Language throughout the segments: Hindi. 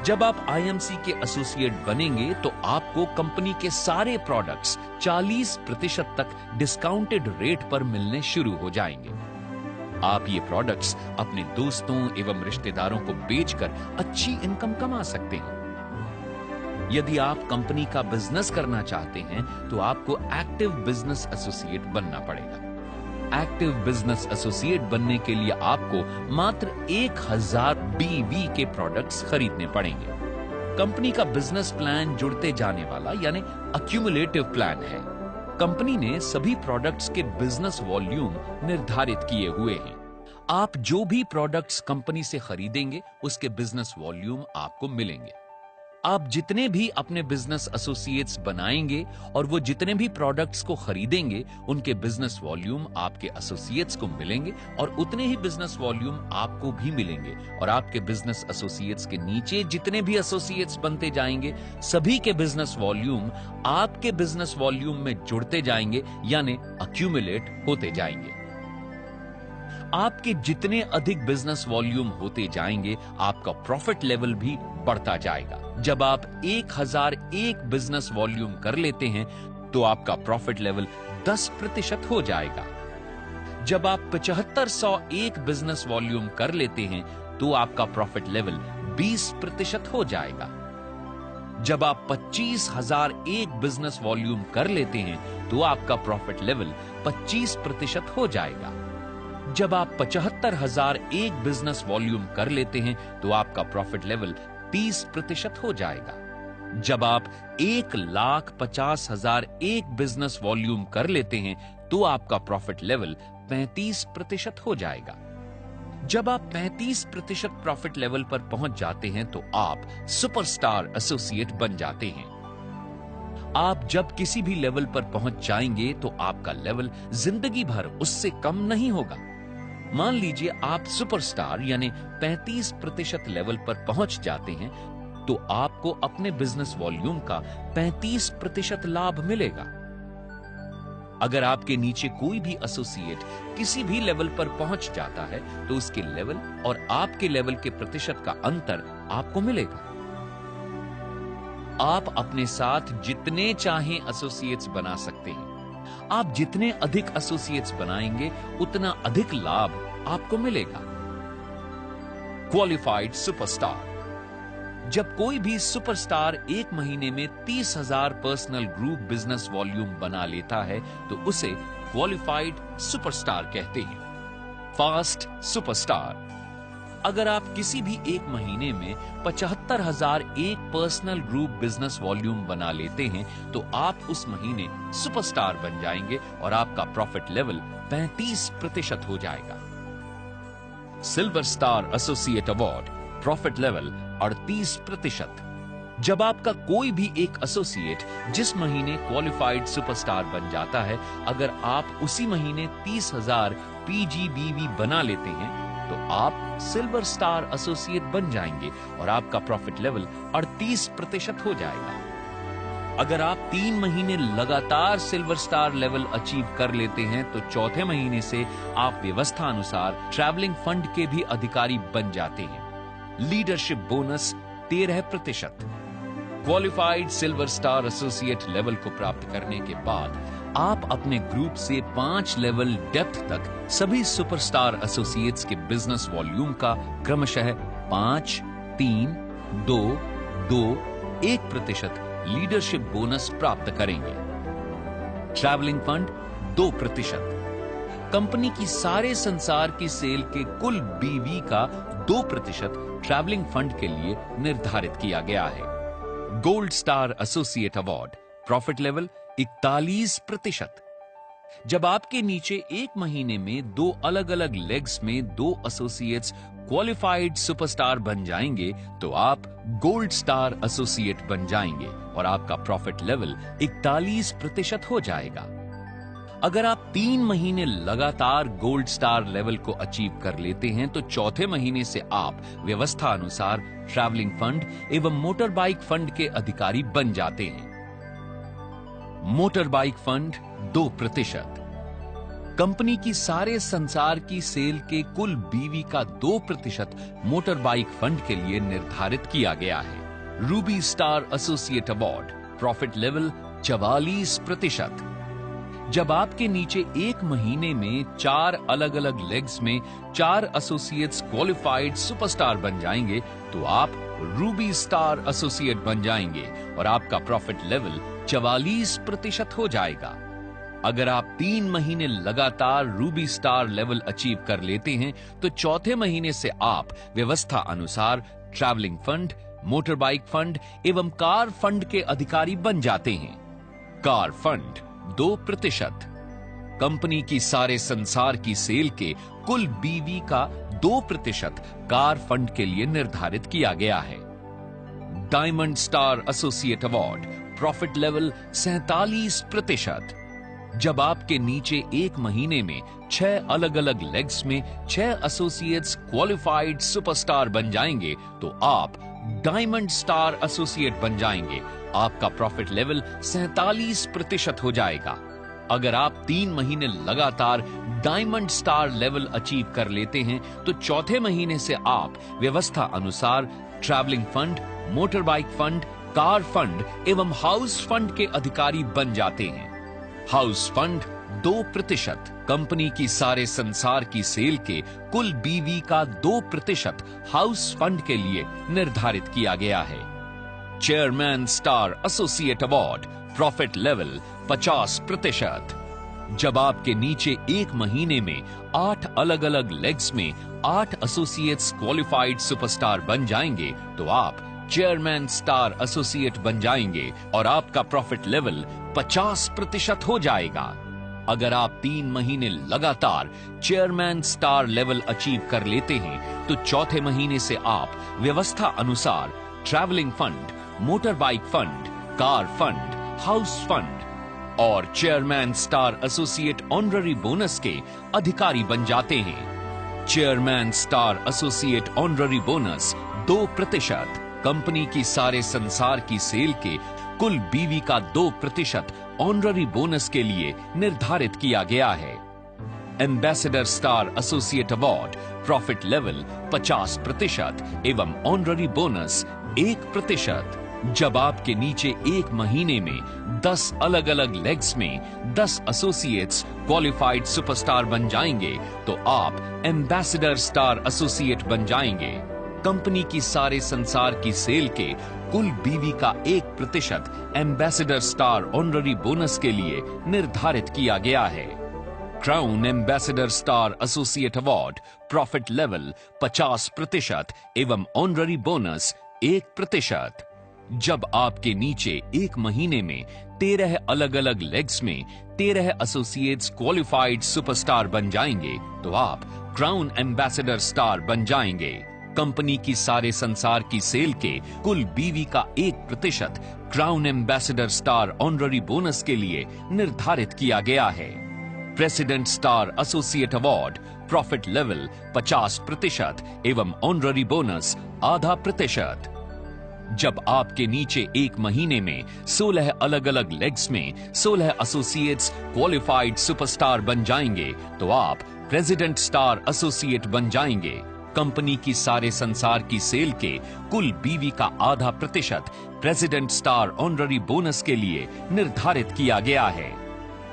जब आप आईएमसी के एसोसिएट बनेंगे तो आपको कंपनी के सारे प्रोडक्ट्स 40% तक डिस्काउंटेड रेट पर मिलने शुरू हो जाएंगे। आप ये प्रोडक्ट्स अपने दोस्तों एवं रिश्तेदारों को बेचकर अच्छी इनकम कमा सकते हैं। यदि आप कंपनी का बिजनेस करना चाहते हैं तो आपको एक्टिव बिजनेस एसोसिएट बनना पड़ेगा। एक्टिव बिजनेस एसोसिएट बनने के लिए आपको मात्र 1000 बीवी के प्रोडक्ट्स खरीदने पड़ेंगे। कंपनी का बिजनेस प्लान जुड़ते जाने वाला यानी अक्यूमुलेटिव प्लान है। कंपनी ने सभी प्रोडक्ट्स के बिजनेस वॉल्यूम निर्धारित किए हुए हैं। आप जो भी प्रोडक्ट्स कंपनी से खरीदेंगे उसके बिजनेस वॉल्यूम आपको मिलेंगे। आप जितने भी अपने बिजनेस एसोसिएट्स बनाएंगे और वो जितने भी प्रोडक्ट्स को खरीदेंगे उनके बिजनेस वॉल्यूम आपके एसोसिएट्स को मिलेंगे और उतने ही बिजनेस वॉल्यूम आपको भी मिलेंगे। और आपके बिजनेस एसोसिएट्स के नीचे जितने भी एसोसिएट्स बनते जाएंगे सभी के बिजनेस वॉल्यूम आपके बिजनेस वॉल्यूम में जुड़ते जाएंगे यानी अक्यूमुलेट होते जाएंगे। आपके जितने अधिक बिजनेस वॉल्यूम होते जाएंगे आपका प्रॉफिट लेवल भी बढ़ता जाएगा। जब आप 1001 बिजनेस वॉल्यूम कर लेते हैं तो आपका प्रॉफिट लेवल 10% हो जाएगा। जब आप 7501 बिजनेस वॉल्यूम कर लेते हैं तो आपका प्रॉफिट लेवल 20% हो जाएगा। जब आप 25001 बिजनेस वॉल्यूम कर लेते हैं तो आपका प्रॉफिट लेवल 25% हो जाएगा। जब आप 75001 बिजनेस वॉल्यूम कर लेते हैं तो आपका प्रॉफिट लेवल 30% हो जाएगा। जब आप 1,50,001 बिजनेस वॉल्यूम कर लेते हैं तो आपका प्रॉफिट लेवल 35% हो जाएगा। जब आप 35% प्रॉफिट लेवल पर पहुंच जाते हैं तो आप सुपरस्टार एसोसिएट बन जाते हैं। आप जब किसी भी लेवल पर पहुंच जाएंगे तो आपका लेवल जिंदगी भर उससे कम नहीं होगा। मान लीजिए आप सुपरस्टार यानी 35% लेवल पर पहुंच जाते हैं तो आपको अपने बिजनेस वॉल्यूम का 35% लाभ मिलेगा। अगर आपके नीचे कोई भी एसोसिएट किसी भी लेवल पर पहुंच जाता है तो उसके लेवल और आपके लेवल के प्रतिशत का अंतर आपको मिलेगा। आप अपने साथ जितने चाहें एसोसिएट्स बना सकते हैं। आप जितने अधिक एसोसिएट्स बनाएंगे उतना अधिक लाभ आपको मिलेगा। Qualified superstar. जब कोई भी सुपरस्टार एक महीने में 30,000 पर्सनल ग्रुप बिजनेस वॉल्यूम बना लेता है तो उसे क्वालिफाइड सुपरस्टार कहते हैं। Fast superstar. अगर आप किसी भी एक महीने में 75,001 पर्सनल ग्रुप बिजनेस वॉल्यूम बना लेते हैं तो आप उस महीने सुपरस्टार बन जाएंगे और आपका प्रॉफिट लेवल 35% हो जाएगा। Silver star associate award, profit level 38%। जब आपका कोई भी एक एसोसिएट जिस महीने क्वालिफाइड सुपरस्टार बन जाता है, अगर आप उसी महीने 30,000 पीजीबीवी बना लेते हैं तो आप सिल्वर स्टार एसोसिएट बन जाएंगे और आपका प्रॉफिट लेवल 38% हो जाएगा। अगर आप 3 महीने लगातार सिल्वर स्टार लेवल अचीव कर लेते हैं तो चौथे महीने से आप व्यवस्था अनुसार ट्रैवलिंग फंड के भी अधिकारी बन जाते हैं। Leadership bonus 13%। Qualified silver star associate level को प्राप्त करने के बाद आप अपने ग्रुप से 5 लेवल डेप्थ तक सभी सुपरस्टार एसोसिएट्स के बिजनेस वॉल्यूम का क्रमशः 5, 3, 2, 2, 1% लीडरशिप बोनस प्राप्त करेंगे। Travelling fund 2%। कंपनी की सारे संसार की सेल के कुल बीवी का 2% ट्रैवलिंग फंड के लिए निर्धारित किया गया है। Gold star associate award, profit level 41%। जब आपके नीचे एक महीने में 2 अलग अलग लेग्स में 2 एसोसिएट्स क्वालिफाइड सुपरस्टार बन जाएंगे तो आप गोल्ड स्टार एसोसिएट बन जाएंगे और आपका प्रॉफिट लेवल 41% हो जाएगा। अगर आप 3 महीने लगातार गोल्ड स्टार लेवल को अचीव कर लेते हैं तो चौथे महीने से आप व्यवस्था अनुसार ट्रैवलिंग फंड एवं मोटर बाइक फंड के अधिकारी बन जाते हैं। Motor bike fund 2%। कंपनी की सारे संसार की सेल के कुल बीवी का 2% मोटर बाइक फंड के लिए निर्धारित किया गया है। Ruby star associate award, profit level 44%। जब आपके नीचे एक महीने में 4 अलग अलग लेग्स में 4 एसोसिएट्स क्वालिफाइड सुपरस्टार बन जाएंगे तो आप रूबी स्टार एसोसिएट बन जाएंगे और आपका प्रॉफिट लेवल 44% हो जाएगा। अगर आप 3 महीने लगातार रूबी स्टार लेवल अचीव कर लेते हैं तो चौथे महीने से आप व्यवस्था अनुसार travelling fund, motor bike fund एवं कार फंड के अधिकारी बन जाते हैं। Car fund 2%। कंपनी की सारे संसार की सेल के कुल बीवी का 2% कार फंड के लिए निर्धारित किया गया है। Diamond star associate award, profit level 47%। जब आपके नीचे एक महीने में 6 अलग अलग लेग्स में 6 एसोसिएट्स क्वालिफाइड सुपरस्टार बन जाएंगे तो आप डायमंड स्टार एसोसिएट बन जाएंगे। आपका प्रॉफिट लेवल 47% हो जाएगा। अगर आप 3 महीने लगातार डायमंड स्टार लेवल अचीव कर लेते हैं तो चौथे महीने से आप व्यवस्था अनुसार travelling fund, motor bike fund, car fund एवं हाउस फंड के अधिकारी बन जाते हैं। House fund 2%। कंपनी की सारे संसार की सेल के कुल बीवी का 2% हाउस फंड के लिए निर्धारित किया गया है। Chairman star associate award, profit level 50%। जब आपके नीचे एक महीने में 8 अलग अलग लेग्स में 8 एसोसिएट्स क्वालिफाइड सुपरस्टार बन जाएंगे तो आप चेयरमैन स्टार एसोसिएट बन जाएंगे और आपका प्रॉफिट लेवल 50% हो जाएगा। अगर आप 3 महीने लगातार चेयरमैन स्टार लेवल अचीव कर लेते हैं तो चौथे महीने से आप व्यवस्था अनुसार travelling fund, motor bike fund, car fund, house fund और chairman star associate honorary bonus के अधिकारी बन जाते हैं। Chairman star associate honorary bonus 2%। Company की सारे संसार की सेल के कुल बीवी का 2% ऑनररी बोनस के लिए निर्धारित किया गया है। Ambassador star associate award, profit level 50% एवं ऑनररी बोनस 1%। जब आपके नीचे एक महीने में 10 अलग अलग लेग्स में 10 एसोसिएट्स क्वालिफाइड सुपरस्टार बन जाएंगे तो आप एम्बेसडर स्टार एसोसिएट बन जाएंगे। कंपनी की सारे संसार की सेल के कुल बीवी का 1% एम्बेसडर स्टार ऑनररी बोनस के लिए निर्धारित किया गया है। Crown ambassador star associate award, profit level 50% एवं ऑनररी बोनस 1%। जब आपके नीचे एक महीने में 13 अलग अलग लेग्स में 13 एसोसिएट्स क्वालिफाइड सुपरस्टार बन जाएंगे तो आप क्राउन एम्बेसडर स्टार बन जाएंगे। कंपनी की सारे संसार की सेल के कुल बीवी का 1% crown ambassador star honorary bonus के लिए निर्धारित किया गया है। President star associate award, profit level 50% एवं ऑनररी बोनस ½ जब आपके नीचे एक महीने में 16 अलग अलग लेग्स में 16 एसोसिएट्स क्वालिफाइड सुपरस्टार बन जाएंगे तो आप प्रेसिडेंट स्टार एसोसिएट बन जाएंगे। कंपनी की सारे संसार की सेल के कुल बीवी का ½ प्रेसिडेंट स्टार ऑनररी बोनस के लिए निर्धारित किया गया है।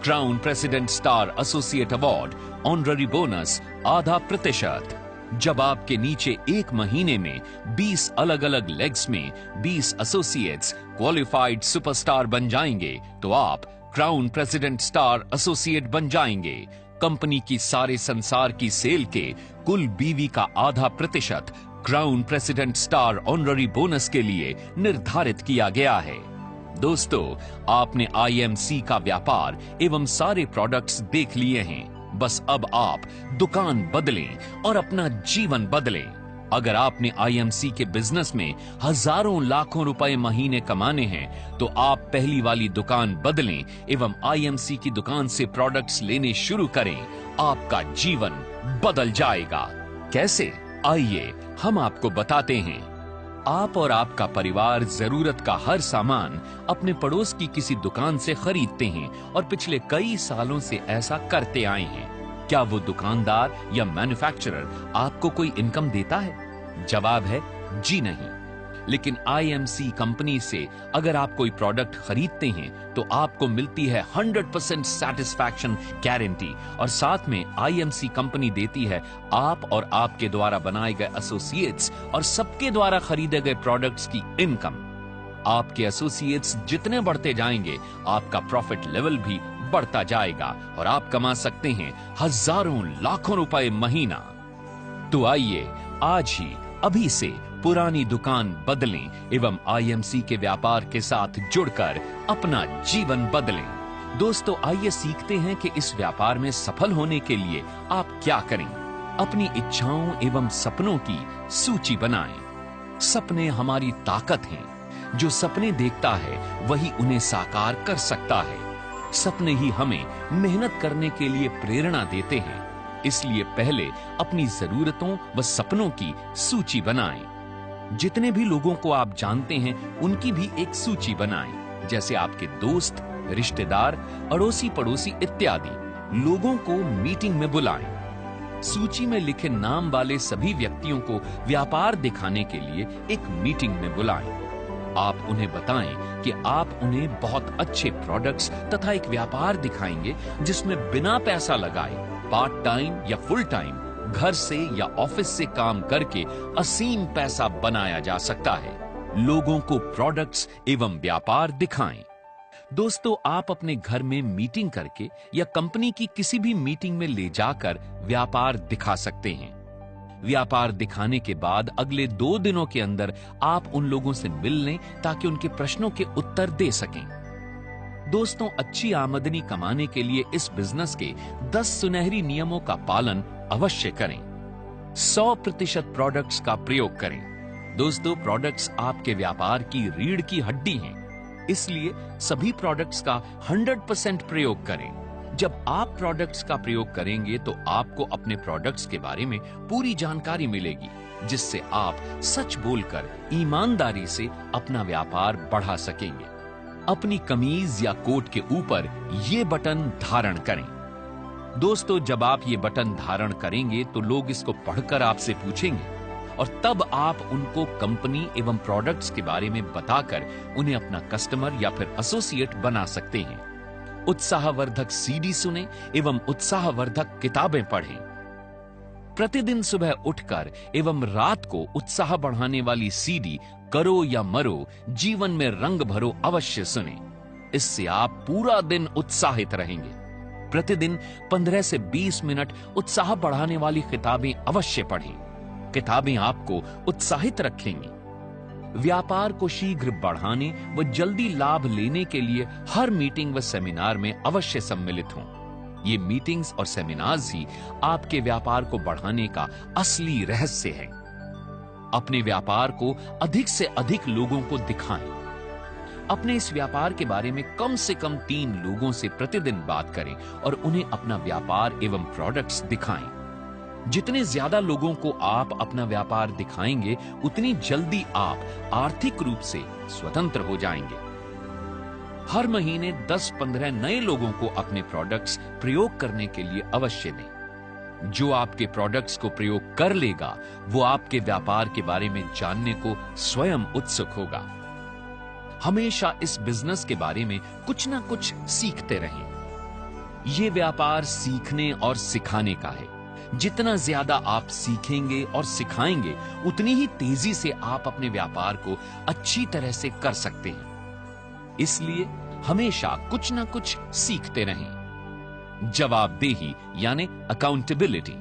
Crown president star associate award, honorary bonus ½ जब आपके नीचे एक महीने में 20 अलग अलग लेग्स में 20 एसोसिएट्स क्वालिफाइड सुपरस्टार बन जाएंगे तो आप क्राउन प्रेसिडेंट स्टार एसोसिएट बन जाएंगे। कंपनी की सारे संसार की सेल के कुल बीवी का ½ crown president star honorary bonus के लिए निर्धारित किया गया है। दोस्तों, आपने IMC का व्यापार एवं सारे प्रोडक्ट्स देख लिए हैं। बस अब आप दुकान बदलें और अपना जीवन बदलें। अगर आपने IMC के बिजनेस में हजारों लाखों रुपए महीने कमाने हैं तो आप पहली वाली दुकान बदलें एवं IMC की दुकान से प्रोडक्ट्स लेने शुरू करें। आपका जीवन बदल जाएगा। कैसे? आइए हम आपको बताते हैं। आप और आपका परिवार जरूरत का हर सामान अपने पड़ोस की किसी दुकान से खरीदते हैं और पिछले कई सालों से ऐसा करते आए हैं। क्या वो दुकानदार या मैन्युफैक्चरर आपको कोई इनकम देता है? जवाब है जी नहीं। लेकिन आईएमसी कंपनी से अगर आप कोई प्रोडक्ट खरीदते हैं तो आपको मिलती है 100% सैटिस्फैक्शन गारंटी और साथ में आईएमसी कंपनी देती है आप और आपके द्वारा बनाए गए एसोसिएट्स और सबके द्वारा खरीदे गए प्रोडक्ट्स की इनकम। आपके एसोसिएट्स जितने बढ़ते जाएंगे आपका प्रॉफिट लेवल भी बढ़ता जाएगा और आप कमा सकते हैं हजारों लाखों रुपए महीना। तो आइए आज ही अभी से पुरानी दुकान बदलें एवं आईएमसी के व्यापार के साथ जुड़कर अपना जीवन बदलें। दोस्तों, आइए सीखते हैं कि इस व्यापार में सफल होने के लिए आप क्या करें। अपनी इच्छाओं एवं सपनों की सूची बनाएं। सपने हमारी ताकत हैं। जो सपने देखता है वही उन्हें साकार कर सकता है। सपने ही हमें मेहनत करने के लिए प्रेरणा देते हैं। इसलिए पहले अपनी जरूरतों व सपनों की सूची बनाएं। जितने भी लोगों को आप जानते हैं उनकी भी एक सूची बनाएं। जैसे आपके दोस्त, रिश्तेदार, अड़ोसी पड़ोसी इत्यादि लोगों को मीटिंग में बुलाएं। सूची में लिखे नाम वाले सभी व्यक्तियों को व्यापार दिखाने के लिए एक मीटिंग में बुलाएं। आप उन्हें बताएं कि आप उन्हें बहुत अच्छे प्रोडक्ट्स तथा एक व्यापार दिखाएंगे जिसमें बिना पैसा लगाए पार्ट टाइम या फुल टाइम घर से या ऑफिस से काम करके असीम पैसा बनाया जा सकता है। लोगों को प्रोडक्ट्स एवं व्यापार दिखाएं। दोस्तों, आप अपने घर में मीटिंग करके या कंपनी की किसी भी मीटिंग में ले जाकर व्यापार दिखा सकते हैं। व्यापार दिखाने के बाद अगले 2 दिनों के अंदर आप उन लोगों से मिल लें ताकि उनके प्रश्नों के उत्तर दे सकें। दोस्तों, अच्छी आमदनी कमाने के लिए इस बिजनेस के 10 सुनहरी नियमों का पालन अवश्य करें। 100% प्रोडक्ट्स का प्रयोग करें। दोस्तों, प्रोडक्ट्स आपके व्यापार की रीढ़ की हड्डी हैं। इसलिए सभी प्रोडक्ट्स का 100% प्रयोग करें। जब आप प्रोडक्ट्स का प्रयोग करेंगे तो आपको अपने प्रोडक्ट्स के बारे में पूरी जानकारी मिलेगी, जिससे आप सच बोलकर ईमानदारी से अपना व्यापार बढ़ा सकेंगे। अपनी कमीज या कोट के ऊपर ये बटन धारण करें। दोस्तों, जब आप ये बटन धारण करेंगे तो लोग इसको पढ़कर आपसे पूछेंगे और तब आप उनको कंपनी एवं प्रोडक्ट्स के बारे में बताकर उन्हें अपना कस्टमर या फिर एसोसिएट बना सकते हैं। उत्साहवर्धक सीडी सुने एवं उत्साहवर्धक किताबें पढ़ें। प्रतिदिन सुबह उठकर एवं रात को उत्साह बढ़ाने वाली सीडी करो या मरो, जीवन में रंग भरो अवश्य सुने। इससे आप पूरा दिन उत्साहित रहेंगे। प्रतिदिन 15 से 20 मिनट उत्साह बढ़ाने वाली किताबें अवश्य पढ़ें। किताबें आपको उत्साहित रखेंगी। व्यापार को शीघ्र बढ़ाने व जल्दी लाभ लेने के लिए हर मीटिंग व सेमिनार में अवश्य सम्मिलित हों। ये मीटिंग्स और सेमिनार्स ही आपके व्यापार को बढ़ाने का असली रहस्य है। अपने व्यापार को अधिक से अधिक लोगों को दिखाएं। अपने इस व्यापार के बारे में कम से कम 3 लोगों से प्रतिदिन बात करें और उन्हें अपना व्यापार एवं प्रोडक्ट्स दिखाएं। जितने ज्यादा लोगों को आप अपना व्यापार दिखाएंगे, उतनी जल्दी आप आर्थिक रूप से स्वतंत्र हो जाएंगे। हर महीने 10-15 नए लोगों को अपने प्रोडक्ट्स प्रयोग करने के लिए अवश्य दें। जो आपके प्रोडक्ट्स को प्रयोग कर लेगा, वो आपके व्यापार के बारे में जानने को स्वयं उत्सुक होगा। हमेशा इस बिजनेस के बारे में कुछ ना कुछ सीखते रहें। ये व्यापार सीखने और सिखाने का है। जितना ज्यादा आप सीखेंगे और सिखाएंगे, उतनी ही तेजी से आप अपने व्यापार को अच्छी तरह से कर सकते हैं। इसलिए हमेशा कुछ ना कुछ सीखते रहें। जवाबदेही यानी अकाउंटेबिलिटी।